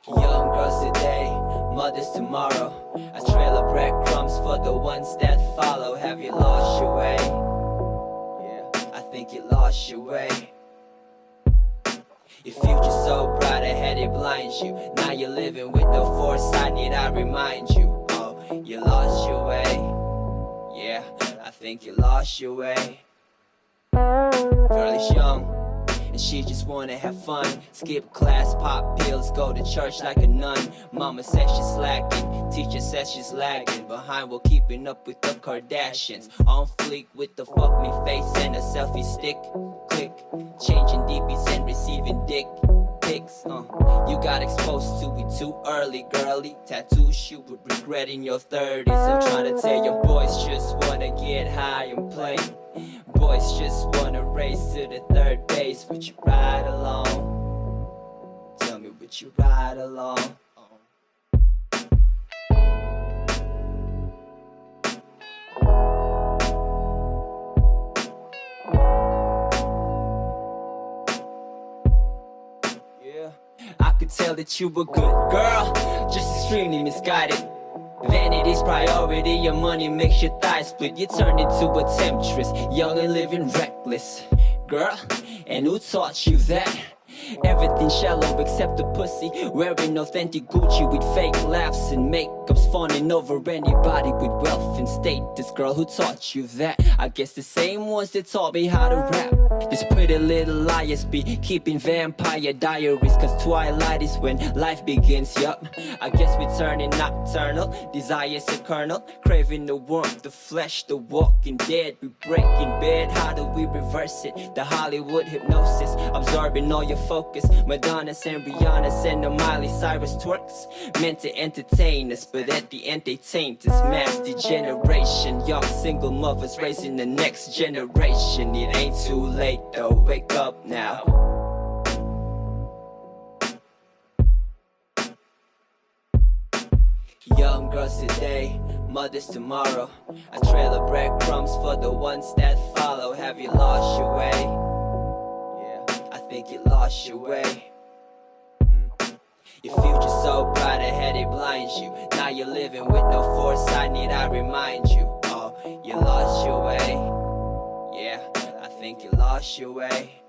Young girls today, mothers tomorrow. I trail of breadcrumbs for the ones that follow. Have you lost your way? Yeah, I think you lost your way. Your future's so bright ahead it blinds you. Now you're living with no foresight, need I remind you? Oh, you lost your way. Yeah, I think you lost your way. Girl is young, and she just wanna have fun. Skip class, pop pills, go to church like a nun. Mama says she's slacking, teacher says she's lagging behind while keeping up with the Kardashians. On fleek with the fuck me face and a selfie stick. Click, changing DPs and receiving dick pics. You got exposed to it too early, girlie. Tattoos you would regret in your 30s. I'm trying to tell you, boys just wanna get high and play. Boys just wanna race to the third base. Would you ride along? Tell me, would you ride along? Yeah, I could tell that you were good girl, just extremely misguided. Vanity's priority, your money makes your thighs split. You turned into a temptress, young and living reckless. Girl, and who taught you that? Everything shallow except the pussy. Wearing authentic Gucci with fake laughs and makeups, fawning over anybody with wealth and status. Girl, who taught you that? I guess the same ones that taught me how to rap. These pretty little liars be keeping vampire diaries, cause twilight is when life begins, yup. I guess we're turning nocturnal, desires a kernel, craving the warmth, the flesh, the walking dead. We breaking bed, how do we reverse it? The Hollywood hypnosis, absorbing all your focus. Madonna's and Rihanna's and the Miley Cyrus twerks, meant to entertain us, but at the end they taint us. Mass degeneration, young single mothers raising the next generation. It ain't too late though, wake up now. Young girls today, mothers tomorrow. I trail of breadcrumbs for the ones that follow. Have you lost your way? Yeah, I think you lost your way. Your future's so bright ahead it blinds you. Now you're living with no foresight, need I remind you? Oh, you lost your way. Yeah, I think you lost your way.